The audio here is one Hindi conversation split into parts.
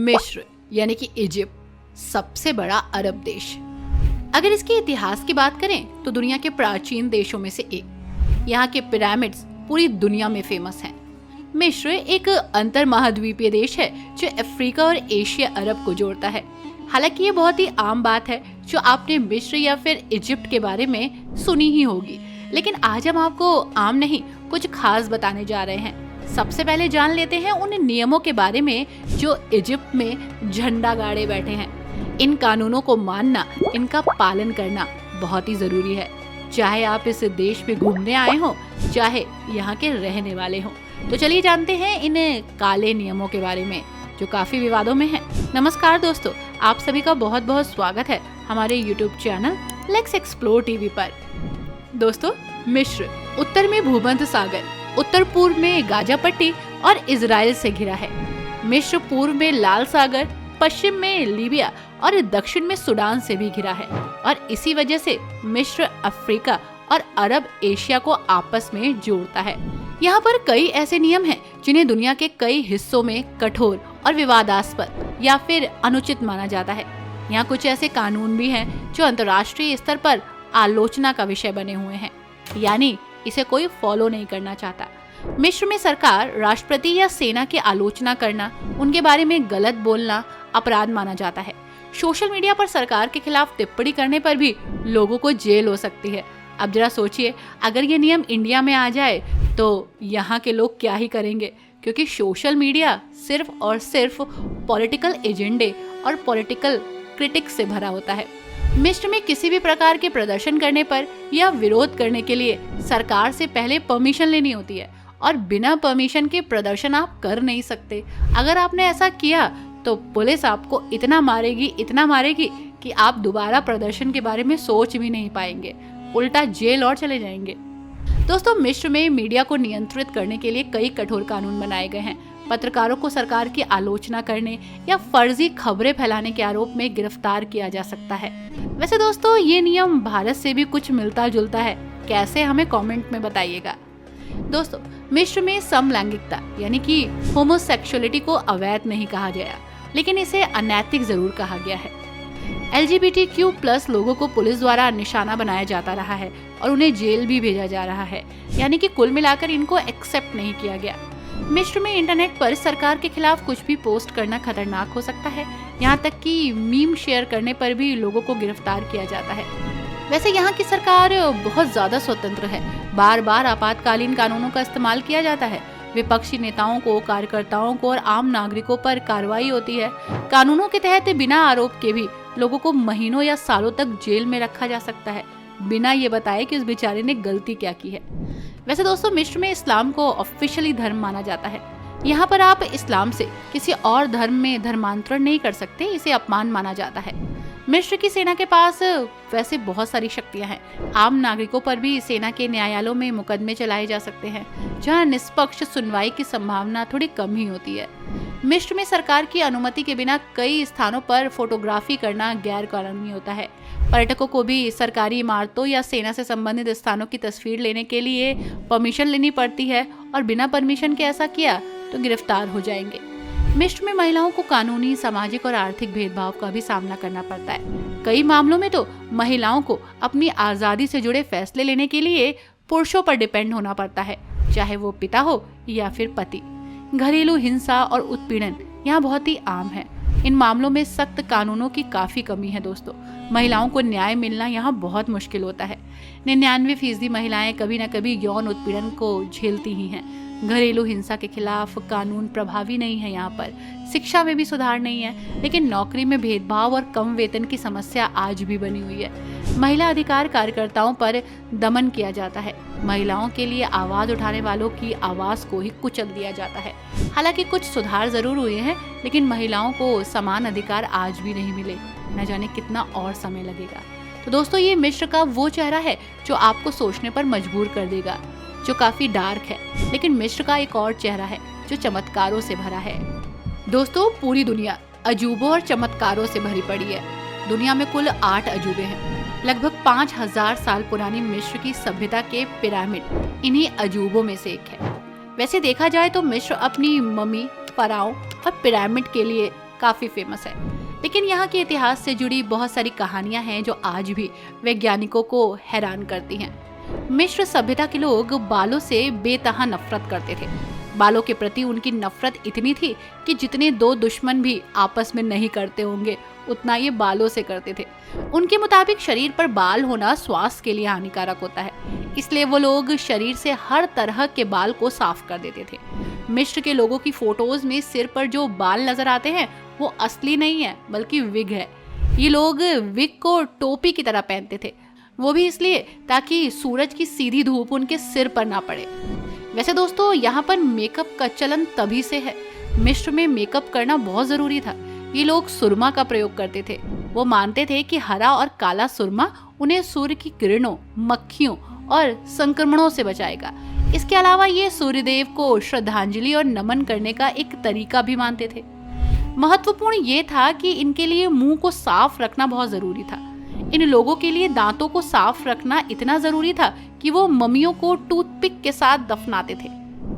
मिस्र यानी कि इजिप्ट सबसे बड़ा अरब देश। अगर इसके इतिहास की बात करें तो दुनिया के प्राचीन देशों में से एक। यहाँ के पिरामिड्स पूरी दुनिया में फेमस हैं। मिस्र एक अंतर महाद्वीपीय देश है जो अफ्रीका और एशिया अरब को जोड़ता है। हालांकि ये बहुत ही आम बात है जो आपने मिस्र या फिर इजिप्ट के बारे में सुनी ही होगी, लेकिन आज हम आपको आम नहीं कुछ खास बताने जा रहे हैं। सबसे पहले जान लेते हैं उन नियमों के बारे में जो इजिप्ट में झंडा गाड़े बैठे हैं। इन कानूनों को मानना, इनका पालन करना बहुत ही जरूरी है, चाहे आप इस देश में घूमने आए हो चाहे यहाँ के रहने वाले हो। तो चलिए जानते हैं इन काले नियमों के बारे में जो काफी विवादों में है। नमस्कार दोस्तों, आप सभी का बहुत बहुत स्वागत है हमारे YouTube channel let's explore TV पर। दोस्तों, मिस्र उत्तर में भूमध्य सागर, उत्तर पूर्व में गाजा पट्टी और इजराइल से घिरा है। मिस्र पूर्व में लाल सागर, पश्चिम में लीबिया और दक्षिण में सूडान से भी घिरा है और इसी वजह से मिस्र अफ्रीका और अरब एशिया को आपस में जोड़ता है। यहाँ पर कई ऐसे नियम हैं जिन्हें दुनिया के कई हिस्सों में कठोर और विवादास्पद या फिर अनुचित माना जाता है। यहाँ कुछ ऐसे कानून भी हैं जो अंतर्राष्ट्रीय स्तर पर आलोचना का विषय बने हुए हैं, यानी इसे कोई फॉलो नहीं करना चाहता। मिस्र में सरकार, राष्ट्रपति या सेना की आलोचना करना, उनके बारे में गलत बोलना अपराध माना जाता है। सोशल मीडिया पर सरकार के खिलाफ टिप्पणी करने पर भी लोगों को जेल हो सकती है। अब जरा सोचिए, अगर ये नियम इंडिया में आ जाए तो यहाँ के लोग क्या ही करेंगे, क्योंकि सोशल मीडिया सिर्फ और सिर्फ पॉलिटिकल एजेंडे और पॉलिटिकल क्रिटिक्स से भरा होता है। मिस्र में किसी भी प्रकार के प्रदर्शन करने पर या विरोध करने के लिए सरकार से पहले परमिशन लेनी होती है और बिना परमिशन के प्रदर्शन आप कर नहीं सकते। अगर आपने ऐसा किया तो पुलिस आपको इतना मारेगी कि आप दोबारा प्रदर्शन के बारे में सोच भी नहीं पाएंगे, उल्टा जेल और चले जाएंगे। दोस्तों, मिस्र में मीडिया को नियंत्रित करने के लिए कई कठोर कानून बनाए गए हैं। पत्रकारों को सरकार की आलोचना करने या फर्जी खबरें फैलाने के आरोप में गिरफ्तार किया जा सकता है। वैसे दोस्तों, ये नियम भारत से भी कुछ मिलता जुलता है, कैसे हमें कमेंट में बताइएगा। दोस्तों, मिस्र में समलैंगिकता यानी कि होमोसेक्सुअलिटी को अवैध नहीं कहा गया, लेकिन इसे अनैतिक जरूर कहा गया है। LGBTQ+ लोगों को पुलिस द्वारा निशाना बनाया जाता रहा है और उन्हें जेल भी भेजा जा रहा है, यानी कि कुल मिलाकर इनको एक्सेप्ट नहीं किया गया। मिस्र में इंटरनेट पर सरकार के खिलाफ कुछ भी पोस्ट करना खतरनाक हो सकता है, यहाँ तक कि मीम शेयर करने पर भी लोगों को गिरफ्तार किया जाता है। वैसे यहाँ की सरकार बहुत ज्यादा स्वतंत्र है, बार बार आपातकालीन कानूनों का इस्तेमाल किया जाता है। विपक्षी नेताओं को, कार्यकर्ताओं को और आम नागरिकों पर कार्रवाई होती है। कानूनों के तहत बिना आरोप के भी लोगों को महीनों या सालों तक जेल में रखा जा सकता है, बिना ये बताए कि उस बेचारे ने गलती क्या की है। वैसे दोस्तों, मिस्र में इस्लाम को ऑफिशियली धर्म माना जाता है। यहाँ पर आप इस्लाम से किसी और धर्म में धर्मांतरण नहीं कर सकते, इसे अपमान माना जाता है। मिस्र की सेना के पास वैसे बहुत सारी शक्तियां हैं। आम नागरिकों पर भी सेना के न्यायालयों में मुकदमे चलाए जा सकते हैं, जहां निष्पक्ष सुनवाई की संभावना थोड़ी कम ही होती है। मिस्र में सरकार की अनुमति के बिना कई स्थानों पर फोटोग्राफी करना गैर कानूनी होता है। पर्यटकों को भी सरकारी इमारतों या सेना से संबंधित स्थानों की तस्वीर लेने के लिए परमिशन लेनी पड़ती है और बिना परमिशन के ऐसा किया तो गिरफ्तार हो जाएंगे। मिस्र में महिलाओं को कानूनी, सामाजिक और आर्थिक भेदभाव का भी सामना करना पड़ता है। कई मामलों में तो महिलाओं को अपनी आजादी से जुड़े फैसले लेने के लिए पुरुषों पर डिपेंड होना पड़ता है, चाहे वो पिता हो या फिर पति। घरेलू हिंसा और उत्पीड़न यहाँ बहुत ही आम है। इन मामलों में सख्त कानूनों की काफी कमी है दोस्तों। महिलाओं को न्याय मिलना यहाँ बहुत मुश्किल होता है। 99% महिलाएं कभी न कभी यौन उत्पीड़न को झेलती ही हैं। घरेलू हिंसा के खिलाफ कानून प्रभावी नहीं है यहाँ पर। शिक्षा में भी सुधार नहीं है, लेकिन नौकरी में भेदभाव और कम वेतन की समस्या आज भी बनी हुई है। महिला अधिकार कार्यकर्ताओं पर दमन किया जाता है। महिलाओं के लिए आवाज उठाने वालों की आवाज को ही कुचल दिया जाता है। हालांकि कुछ सुधार जरूर हुए हैं, लेकिन महिलाओं को समान अधिकार आज भी नहीं मिले। न जाने कितना और समय लगेगा। तो दोस्तों, ये मिस्र का वो चेहरा है जो आपको सोचने पर मजबूर कर देगा, जो काफी डार्क है। लेकिन मिस्र का एक और चेहरा है जो चमत्कारों से भरा है। दोस्तों, पूरी दुनिया अजूबों और चमत्कारों से भरी पड़ी है। दुनिया में कुल 8 अजूबे हैं। लगभग 5000 साल पुरानी मिस्र की सभ्यता के पिरामिड इन्हीं अजूबों में से एक है। वैसे देखा जाए तो मिस्र अपनी मम्मी, फराओं और पिरामिड के लिए काफी फेमस है। लेकिन यहाँ के इतिहास से जुड़ी बहुत सारी कहानियां हैं जो आज भी वैज्ञानिकों को हैरान करती हैं। मिस्र सभ्यता के लोग बालों से बेतहा नफरत करते थे। बालों के प्रति उनकी नफरत इतनी थी कि जितने दो दुश्मन भी आपस में नहीं करते होंगे उतना ये बालों से करते थे। उनके मुताबिक शरीर पर बाल होना स्वास्थ्य के लिए हानिकारक होता है, इसलिए वो लोग शरीर से हर तरह के बाल को साफ कर देते थे। मिस्र के लोगों की फोटोज में सिर पर जो बाल नजर आते हैं वो असली नहीं है बल्कि विग है। ये लोग विग को टोपी की तरह पहनते थे, वो भी इसलिए ताकि सूरज की सीधी धूप उनके सिर पर ना पड़े। वैसे दोस्तों, यहाँ पर मेकअप का चलन तभी से है। मिस्र में मेकअप करना बहुत जरूरी था। ये लोग सुरमा का प्रयोग करते थे। वो मानते थे कि हरा और काला सुरमा उन्हें सूर्य की किरणों, मक्खियों और संक्रमणों से बचाएगा। इसके अलावा ये सूर्यदेव को श्रद्धांजलि और नमन करने का एक तरीका भी मानते थे। महत्वपूर्ण ये था कि इनके लिए मुंह को साफ रखना बहुत जरूरी था। इन लोगों के लिए दांतों को साफ रखना इतना जरूरी था कि वो मम्मियों को टूथपिक के साथ दफनाते थे।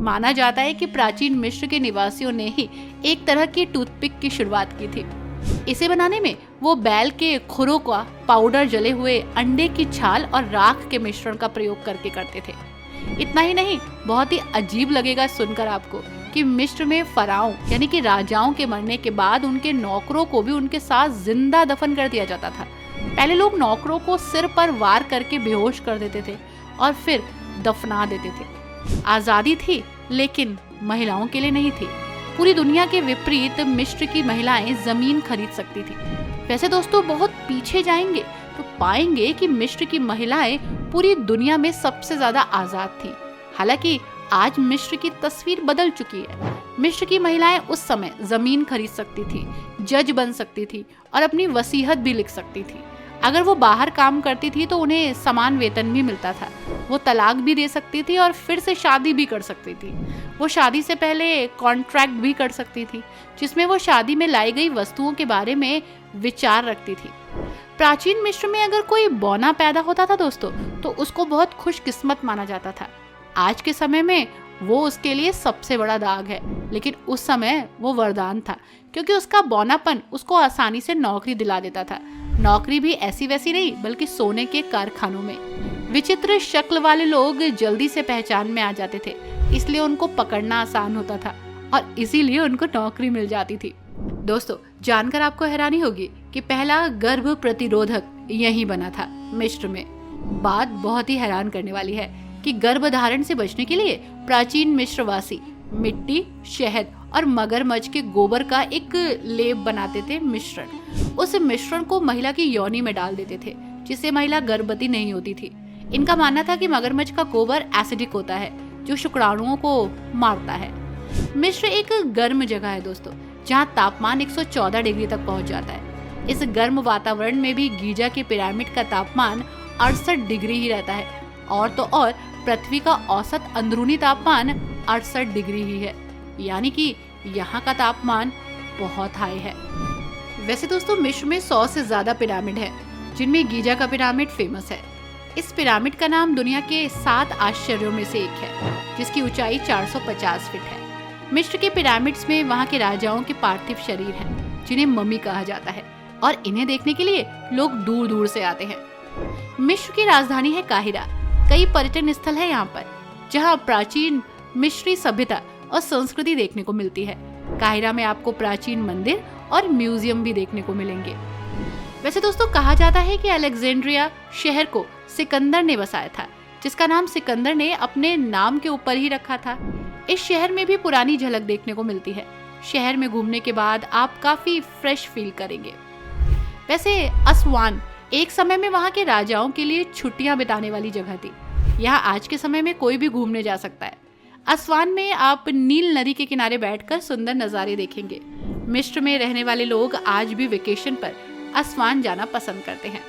माना जाता है कि प्राचीन मिस्र के निवासियों ने ही एक तरह की टूथपिक की शुरुआत की थी। इसे बनाने में वो बैल के खुरों का पाउडर, जले हुए अंडे की छाल और राख के मिश्रण का प्रयोग करके करते थे। इतना ही नहीं, बहुत ही अजीब लगेगा सुनकर आपको कि मिस्र में फराओं यानी कि राजाओं के मरने के बाद उनके नौकरों को भी उनके साथ जिंदा दफन कर दिया जाता था। पहले लोग नौकरों को सिर पर वार करके बेहोश कर देते थे और फिर दफना देते थे। आजादी थी लेकिन महिलाओं के लिए नहीं थी। पूरी दुनिया के विपरीत मिस्र की महिलाएं जमीन खरीद सकती थी। वैसे दोस्तों, बहुत पीछे जाएंगे तो पाएंगे कि मिस्र की महिलाएं पूरी दुनिया में सबसे ज्यादा आजाद थी। हालांकि आज मिस्र की तस्वीर बदल चुकी है। मिस्र की महिलाएं उस समय जमीन खरीद सकती थी, जज बन सकती थी और अपनी वसीयत भी लिख सकती थी। अगर वो बाहर काम करती थी तो उन्हें समान वेतन भी मिलता था। वो तलाक भी दे सकती थी और फिर से शादी भी कर सकती थी। वो शादी से पहले कॉन्ट्रैक्ट भी कर सकती थी जिसमें वो शादी में लाई गई वस्तुओं के बारे में विचार रखती थी। प्राचीन मिस्र में अगर कोई बौना पैदा होता था दोस्तों तो उसको बहुत खुशकिस्मत माना जाता था। आज के समय में वो उसके लिए सबसे बड़ा दाग है, लेकिन उस समय वो वरदान था क्योंकि उसका बौनापन उसको आसानी से नौकरी दिला देता था। नौकरी भी ऐसी वैसी नहीं बल्कि सोने के कारखानों में। विचित्र शक्ल वाले लोग जल्दी से पहचान में आ जाते थे, इसलिए उनको पकड़ना आसान होता था और इसीलिए उनको नौकरी मिल जाती थी। दोस्तों, जानकर आपको हैरानी होगी कि पहला गर्भ प्रतिरोधक यहीं बना था मिस्र में। बात बहुत ही हैरान करने वाली है कि गर्भधारण से बचने के लिए प्राचीन मिस्रवासी मिट्टी, शहद और मगरमच्छ के गोबर का एक लेप बनाते थे मिश्रण। उस मिश्रण को महिला की योनि में डाल देते थे जिससे महिला गर्भवती नहीं होती थी। इनका मानना था कि मगरमच्छ का गोबर एसिडिक होता है जो शुक्राणुओं को मारता है। मिस्र एक गर्म जगह है दोस्तों, जहाँ तापमान 114 डिग्री तक पहुँच जाता है। इस गर्म वातावरण में भी गीजा के पिरामिड का तापमान 68 डिग्री ही रहता है और तो और पृथ्वी का औसत अंदरूनी तापमान 68 डिग्री ही है, यानी कि यहाँ का तापमान बहुत हाई है। वैसे दोस्तों, मिस्र में 100 से ज्यादा पिरामिड है जिनमें गीजा का पिरामिड फेमस है। इस पिरामिड का नाम दुनिया के 7 आश्चर्यों में से एक है जिसकी ऊंचाई 450 फीट है। मिस्र के पिरामिड्स में वहाँ के राजाओं के पार्थिव शरीर हैं जिन्हें मम्मी कहा जाता है और इन्हें देखने के लिए लोग दूर दूर से आते हैं। मिस्र की राजधानी है काहिरा। कई पर्यटन स्थल है यहाँ पर जहाँ प्राचीन मिस्री सभ्यता और संस्कृति देखने को मिलती है। काहिरा में आपको प्राचीन मंदिर और म्यूजियम भी देखने को मिलेंगे। वैसे दोस्तों, कहा जाता है कि अलेक्जेंड्रिया शहर को सिकंदर ने बसाया था, जिसका नाम सिकंदर ने अपने नाम के ऊपर ही रखा था। इस शहर में भी पुरानी झलक देखने को मिलती है। शहर में घूमने के बाद आप काफी फ्रेश फील करेंगे। वैसे असवान एक समय में वहाँ के राजाओं के लिए छुट्टियां बिताने वाली जगह थी। यहाँ आज के समय में कोई भी घूमने जा सकता है। असवान में आप नील नदी के किनारे बैठकर सुंदर नज़ारे देखेंगे। मिस्र में रहने वाले लोग आज भी वेकेशन पर असवान जाना पसंद करते हैं।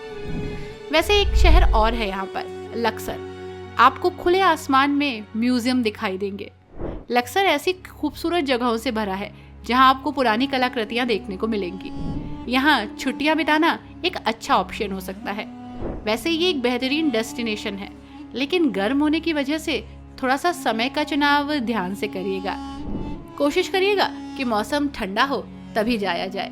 वैसे एक शहर और है यहाँ पर, लक्सर। आपको खुले आसमान में म्यूजियम दिखाई देंगे। लक्सर ऐसी खूबसूरत जगहों से भरा है जहाँ आपको पुरानी कलाकृतियाँ देखने को मिलेंगी। यहाँ छुट्टियाँ बिताना एक अच्छा ऑप्शन हो सकता है। वैसे ये एक बेहतरीन डेस्टिनेशन है, लेकिन गर्म होने की वजह से थोड़ा सा समय का चुनाव ध्यान से करिएगा। कोशिश करिएगा कि मौसम ठंडा हो तभी जाया जाए।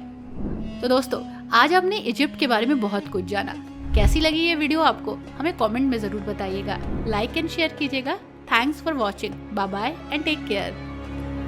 तो दोस्तों, आज आपने इजिप्ट के बारे में बहुत कुछ जाना। कैसी लगी ये वीडियो आपको, हमें कमेंट में ज़रूर बताइएगा। लाइक एंड शेयर कीजिएगा। Thanks for watching. Bye bye and take care.